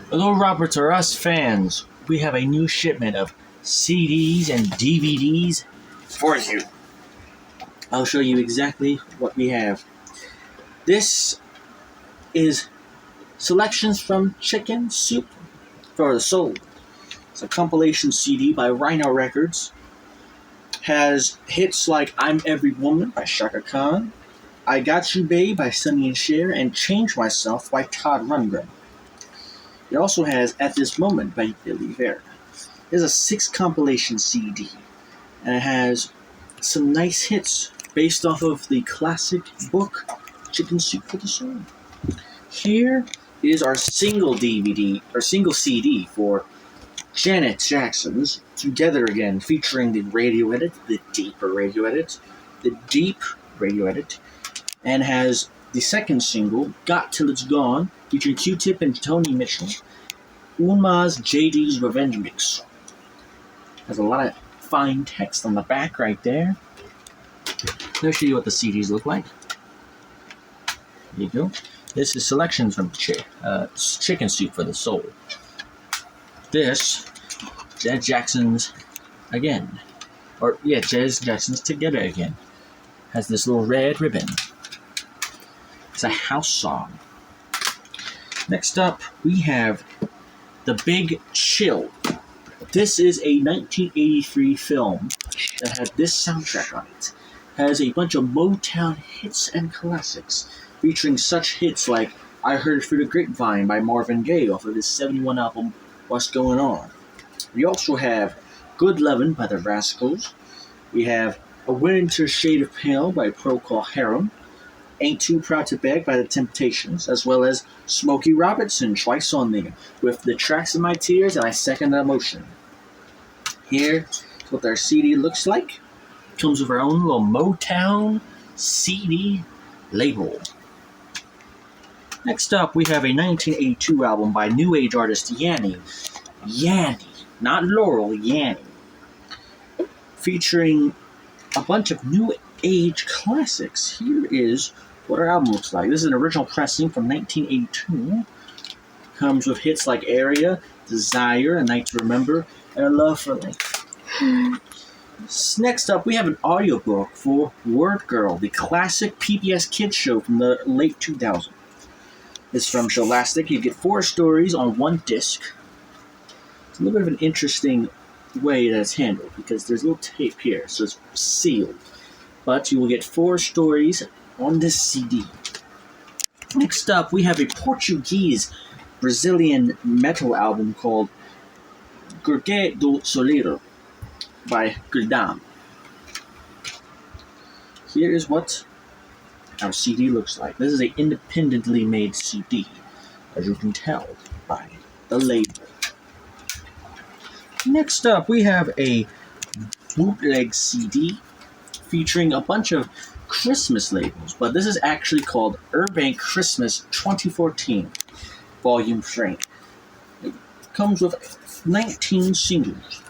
Hello, Robert, or us fans. We have a new shipment of CDs and DVDs for you. I'll show you exactly what we have. This is selections from Chicken Soup for the Soul. It's a compilation CD by Rhino Records. Has hits like I'm Every Woman by Shaka Khan, I Got You Babe by Sonny and Cher, and Change Myself by Todd Rundgren. It also has At This Moment by Billy Vera. There's a 6 compilation CD, and it has some nice hits based off of the classic book Chicken Soup for the Soul. Here is our single DVD, or single CD for Janet Jackson's Together Again, featuring the radio edit, the deeper radio edit, the deep radio edit, and has the second single, Got Till It's Gone, featuring Q-Tip and Tony Mitchell, Unma's JD's Revenge Mix. Has a lot of fine text on the back right there. Let me show you what the CDs look like. There you go. This is selections from Chicken Soup for the Soul. This, Janet Jackson's Again. Janet Jackson's Together Again. Has this little red ribbon. It's a house song. Next up, we have The Big Chill. This is a 1983 film that had this soundtrack on it. Has a bunch of Motown hits and classics, featuring such hits like I Heard It Through the Grapevine by Marvin Gaye off of his 71 album, What's Going On. We also have Good Lovin' by the Rascals. We have A Winter Shade of Pale by Procol Harum. Ain't Too Proud to Beg by The Temptations, as well as Smokey Robinson, Twice on Me, with The Tracks of My Tears and I Second That Emotion. Here is what our CD looks like. It comes with our own little Motown CD label. Next up, we have a 1982 album by new age artist Yanni. Yanni, not Laurel, Yanni. Featuring a bunch of new age classics. Here is what our album looks like. This is an original pressing from 1982. Comes with hits like Area, Desire, A Night to Remember, and A Love for Life. Next up, we have an audiobook for Word Girl, the classic PBS kids show from the late 2000s. It's from Scholastic. You get 4 stories on 1 disc. It's a little bit of an interesting way that it's handled because there's a little tape here, so it's sealed. But you will get 4 stories on this CD. Next up, we have a Portuguese Brazilian metal album called Gurgue do Soleiro by Gildam. Here is what our CD looks like. This is an independently made CD, as you can tell by the label. Next up, we have a bootleg CD featuring a bunch of Christmas labels, but this is actually called Urban Christmas 2014, Volume 3. It comes with 19 singles.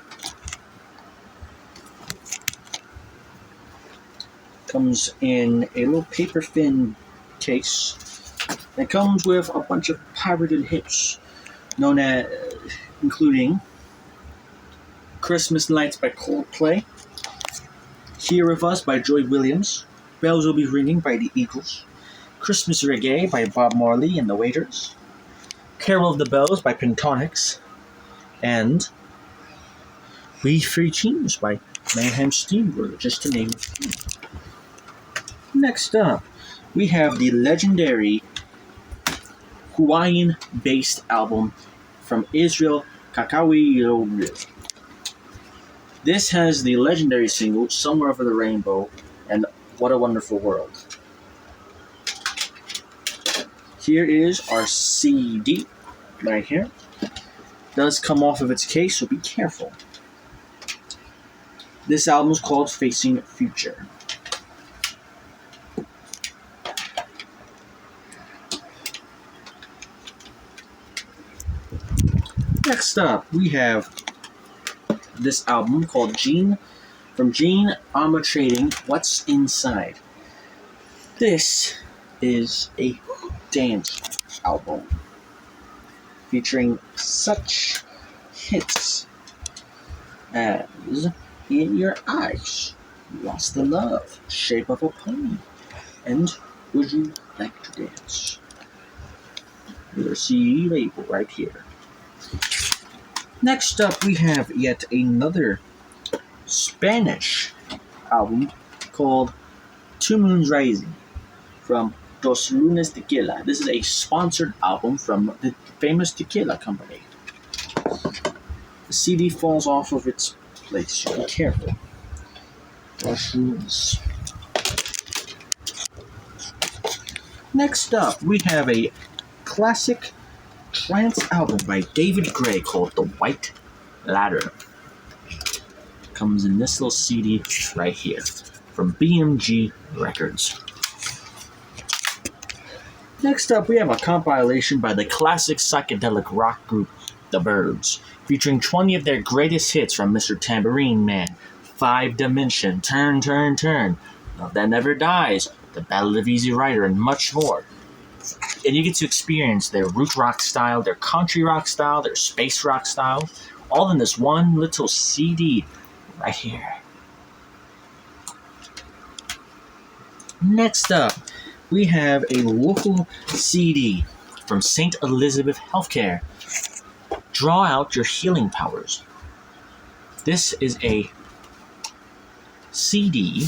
Comes in a little paper thin case. It comes with a bunch of pirated hits, including Christmas Lights by Coldplay, Hear of Us by Joy Williams, Bells Will Be Ringing by the Eagles, Christmas Reggae by Bob Marley and the Waiters, Carol of the Bells by Pentatonix, and We Three Cheers by Mayhem Steamroller, just to name a few. Next up, we have the legendary Hawaiian-based album from Israel, Kakawi. This has the legendary single, Somewhere Over the Rainbow, and What a Wonderful World. Here is our CD, right here. It does come off of its case, so be careful. This album is called Facing Future. Next up, we have this album called Gene Armour Trading, What's Inside. This is a dance album. featuring such hits as In Your Eyes, Lost the Love, Shape of a Pony, and Would You Like to Dance? Your CD label right here. Next up, we have yet another Spanish album called Two Moons Rising from Dos Lunas Tequila. This is a sponsored album from the famous tequila company. The CD falls off of its place. Be careful. Dos Lunas. Next up, we have a classic trance album by David Gray called The White Ladder. Comes in this little CD right here from BMG Records. Next up, we have a compilation by the classic psychedelic rock group The Byrds, featuring 20 of their greatest hits from Mr. Tambourine Man, Five Dimension, Turn, Turn, Turn, Love That Never Dies, The Ballad of Easy Rider, and much more. And you get to experience their root rock style, their country rock style, their space rock style, all in this one little CD right here. Next up, we have a local CD from St. Elizabeth Healthcare. Draw out your healing powers. This is a CD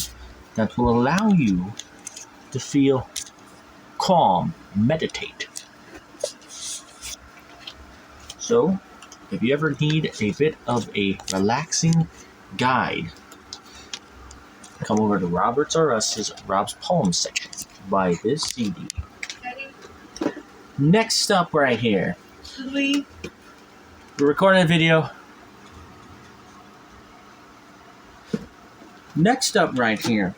that will allow you to feel calm, meditate. So, if you ever need a bit of a relaxing guide, come over to Roberts R Us's Rob's Poems section. Buy this CD. Next up right here. We're recording a video. Next up right here,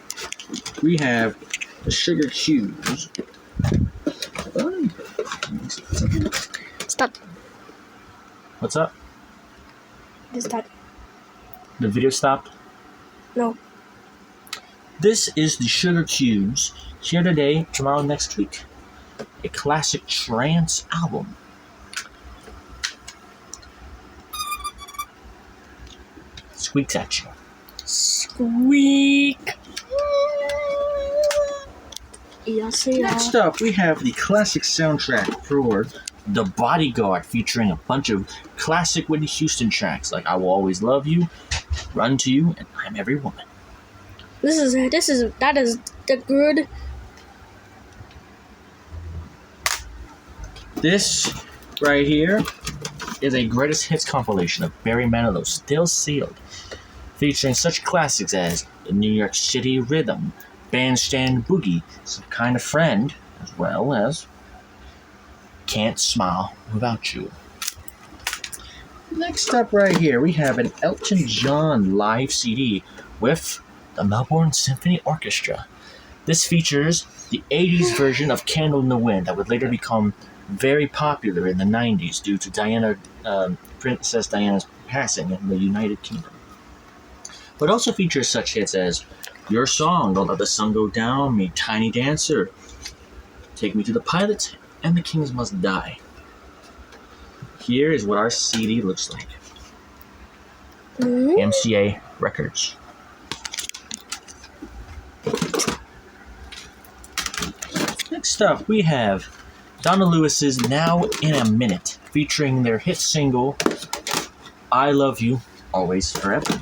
we have the Sugar Cubes. Stop. What's up? Just stop. The video stopped? No. This is the Sugar Cubes. Here today, tomorrow, next week. A classic trance album. Squeaks at you. Squeak. Yes, yeah. Next up, we have the classic soundtrack for The Bodyguard, featuring a bunch of classic Whitney Houston tracks like I Will Always Love You, Run to You, and I'm Every Woman. That is the good. This right here is a greatest hits compilation of Barry Manilow's Still Sealed, featuring such classics as The New York City Rhythm, Bandstand Boogie, Some Kind of Friend, as well as Can't Smile Without You. Next up right here, we have an Elton John live CD with the Melbourne Symphony Orchestra. This features the 80s version of Candle in the Wind that would later become very popular in the 90s due to Princess Diana's passing in the United Kingdom. But also features such hits as Your Song, Don't Let the Sun Go Down on Me, Tiny Dancer, Take Me to the Pilots, and The Kings Must Die. Here is what our CD looks like. MCA Records. Next up, we have Donna Lewis's Now in a Minute, featuring their hit single, I Love You, Always Forever.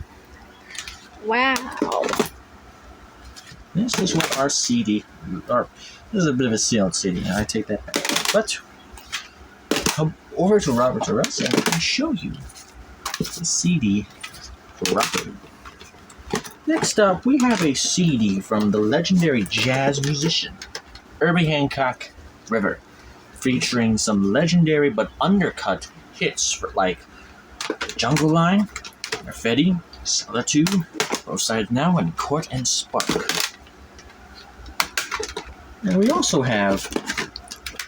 Wow. This is what our CD, this is a bit of a sealed CD, I take that back. But, come over to Robert's R Us and I can show you the CD for Robert. Next up, we have a CD from the legendary jazz musician, Herbie Hancock River, featuring some legendary but undercut hits for like Jungle Line, Graffiti, Solitude, Both Sides Now, and Court and Spark. And we also have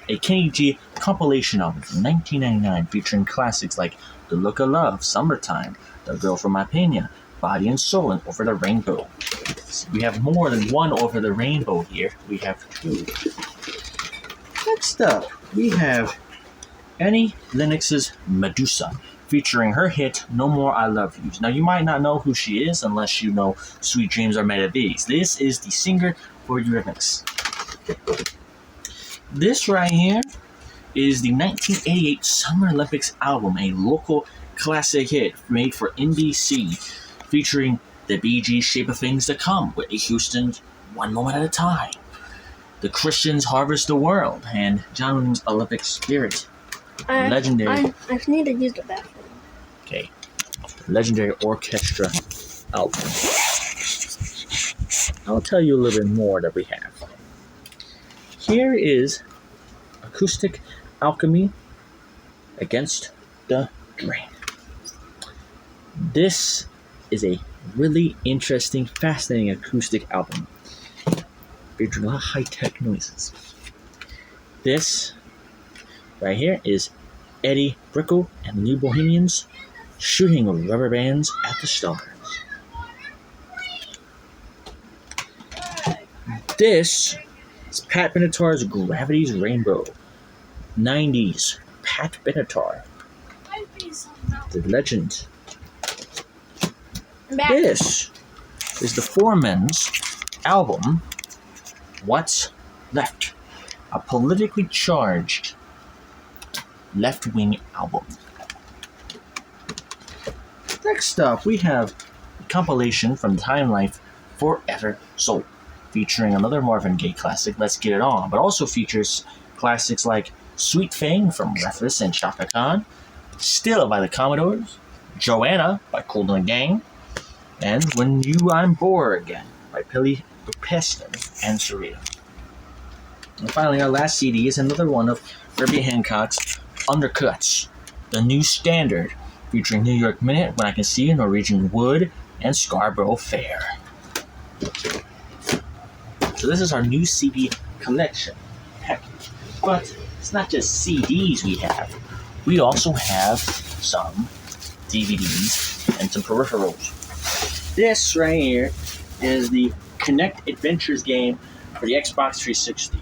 a Kenny G compilation album from 1999 featuring classics like The Look of Love, Summertime, The Girl from My Pena, Body and Soul, and Over the Rainbow. We have more than one Over the Rainbow here. We have two. Next up, we have Annie Lennox's Medusa, featuring her hit No More I Love Yous. Now, you might not know who she is unless you know Sweet Dreams Are Made of These. This is the singer for Eurythmics. This right here is the 1988 Summer Olympics album, a local classic hit made for NBC, featuring the Bee Gees' Shape of Things to Come, Whitney Houston's One Moment at a Time, the Christians' Harvest the World, and John Williams' Olympic Spirit. Legendary. I need to use the bathroom. Okay. Legendary orchestra album. I'll tell you a little bit more that we have. Here is Acoustic Alchemy Against the Grain. This is a really interesting, fascinating acoustic album. Featuring a lot of high-tech noises. This right here is Eddie Brickell and the New Bohemians shooting rubber bands at the stars. This is Pat Benatar's Gravity's Rainbow. 90s Pat Benatar. The legend. This is the Foreman's album, What's Left? A politically charged left-wing album. Next up, we have a compilation from Time Life Forever Soul, featuring another Marvin Gaye classic, Let's Get It On, but also features classics like Sweet Thing from Breathless and Chaka Khan, Still by the Commodores, Joanna by Cool and the Gang, and When I'm Bored Again by Billy Preston and Sarita. And finally, our last CD is another one of Herbie Hancock's Undercuts, the new standard, featuring New York Minute, When I Can See You, Norwegian Wood, and Scarborough Fair. So this is our new CD collection. Heck, but it's not just CDs we have. We also have some DVDs and some peripherals. This right here is the Kinect Adventures game for the Xbox 360.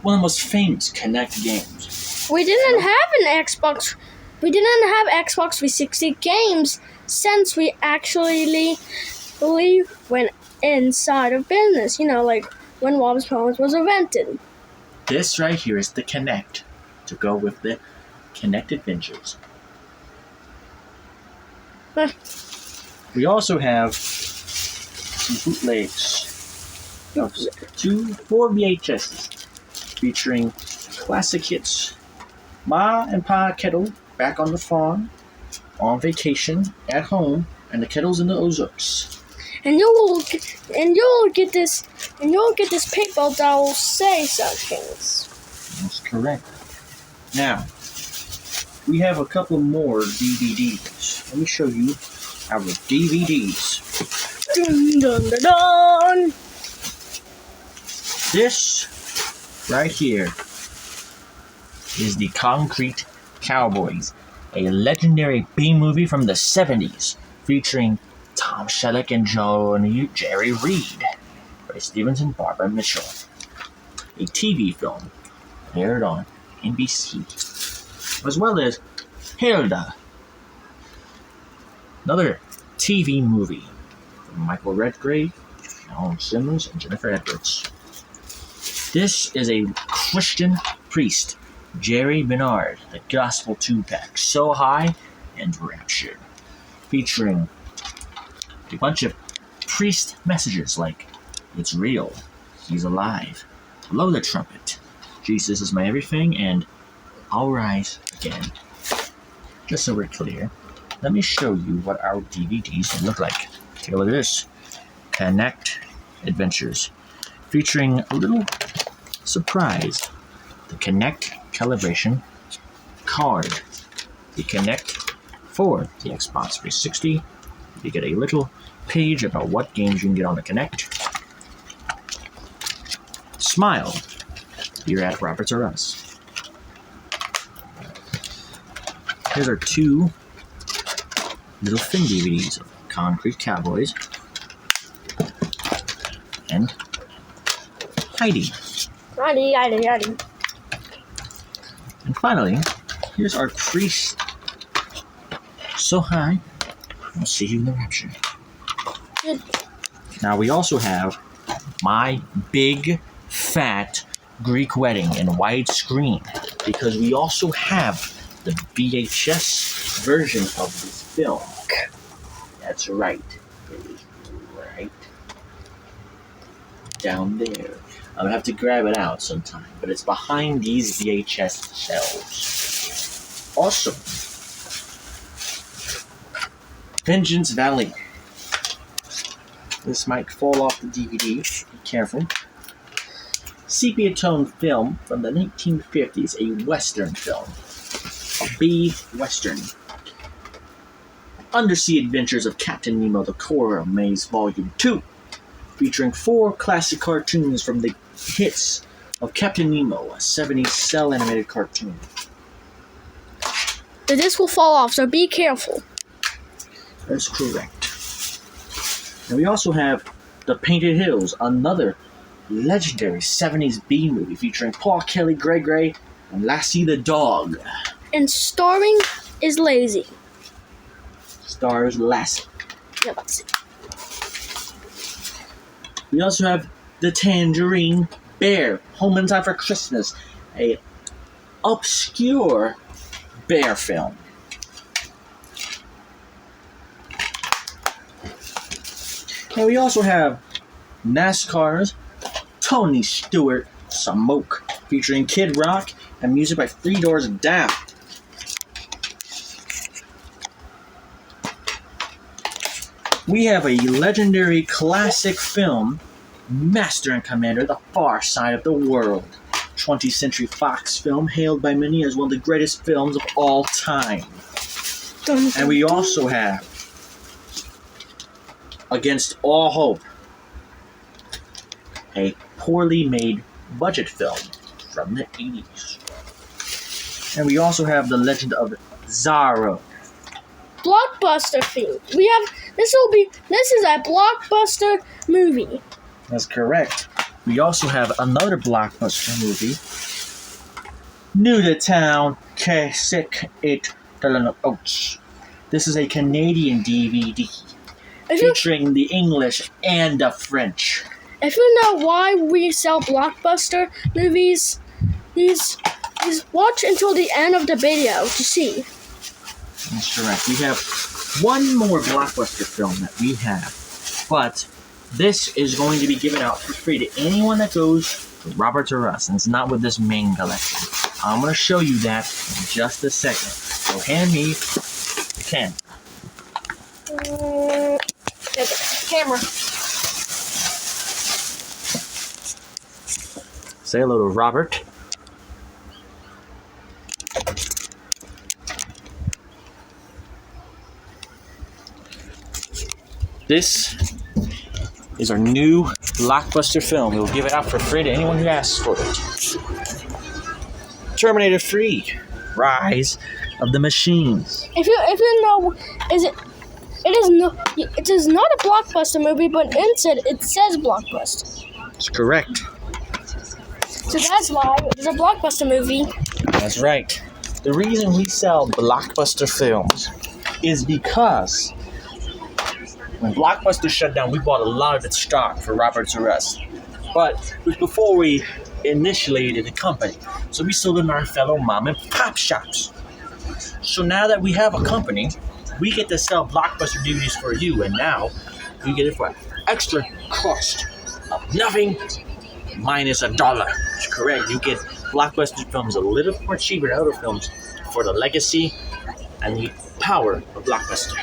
One of the most famous Kinect games. We didn't have Xbox 360 games since we actually went inside of business. You know, like when Wobb's Poems was invented. This right here is the Kinect to go with the Kinect Adventures. Huh. We also have some bootlegs of 4 VHSs featuring classic hits. Ma and Pa Kettle back on the farm, on vacation, at home, and the Kettles in the Ozarks. And you'll get this paper that will say such things. That's correct. Now, we have a couple more DVDs. Let me show you our DVDs. Dun dun dun dun! This right here is the Concrete Cowboys, a legendary B-movie from the 70s featuring Tom Selleck and Jerry Reed, Ray Stevens and Barbara Mitchell. A TV film aired on NBC, as well as Hilda, another TV movie from Michael Redgrave, Alan Simmons, and Jennifer Edwards. This is a Christian priest, Jerry Bernard, the Gospel 2-pack, So High and Raptured, featuring a bunch of priest messages like, it's real, he's alive, blow the trumpet, Jesus is my everything, and I'll rise again. Just so we're clear, let me show you what our DVDs look like. Take a look at this. Kinect Adventures, featuring a little surprise. The Kinect calibration card. The Kinect for the Xbox 360. You get a little page about what games you can get on the Kinect. Smile. You're at Roberts or Us. Here's our 2 little thin DVDs of Concrete Cowboys and Heidi. Heidi. And finally, Here's our priest. So high. I'll see you in the rapture. Good. Now we also have my big, fat Greek wedding in widescreen, because we also have the VHS version of this film. That's right. It is right down there. I'm gonna have to grab it out sometime, but it's behind these VHS shelves. Also, Vengeance Valley. This might fall off the DVD. Be careful. Sepia tone film from the 1950s, a Western film. A B Western. Undersea Adventures of Captain Nemo, The Coral Maze Volume 2, featuring 4 classic cartoons from the hits of Captain Nemo, a 70s cell animated cartoon. The disc will fall off, so be careful. That's correct. And we also have The Painted Hills, another legendary 70s B movie featuring Paul Kelly, Grey Grey, and Lassie the dog. And starring is Lazy. Stars Lassie. Yeah, that's it. We also have The Tangerine Bear, Home in Time for Christmas, a obscure bear film. And we also have NASCAR's Tony Stewart Smoke, featuring Kid Rock and music by Three Doors Down. We have a legendary classic film, Master and Commander, The Far Side of the World. 20th Century Fox film, hailed by many as one of the greatest films of all time. And we also have Against All Hope, a poorly made budget film from the 80s. And we also have The Legend of Zorro. Blockbuster theme. We have this is a blockbuster movie. That's correct. We also have another blockbuster movie, New to Town, K6 Oats. This is a Canadian DVD featuring the English and the French. If you know why we sell blockbuster movies, please watch until the end of the video to see. That's correct. We have one more blockbuster film that we have, but this is going to be given out for free to anyone that goes to Roberts or Us, and it's not with this main collection. I'm going to show you that in just a second. So hand me the camera. Camera. Say hello to Robert. This is our new blockbuster film. We'll give it out for free to anyone who asks for it. Terminator 3, Rise of the Machines. If you know, it is not a blockbuster movie, but instead it says blockbuster. That's correct. So that's why it's a blockbuster movie. That's right. The reason we sell blockbuster films is because when Blockbuster shut down, we bought a lot of its stock for Roberts or Us. But it was before we initiated the company, so we sold it in our fellow mom and pop shops. So now that we have a company, we get to sell Blockbuster DVDs for you, and now you get it for extra cost of nothing minus $1. That's correct. You get Blockbuster films a little more cheaper than other films for the legacy and the power of Blockbuster.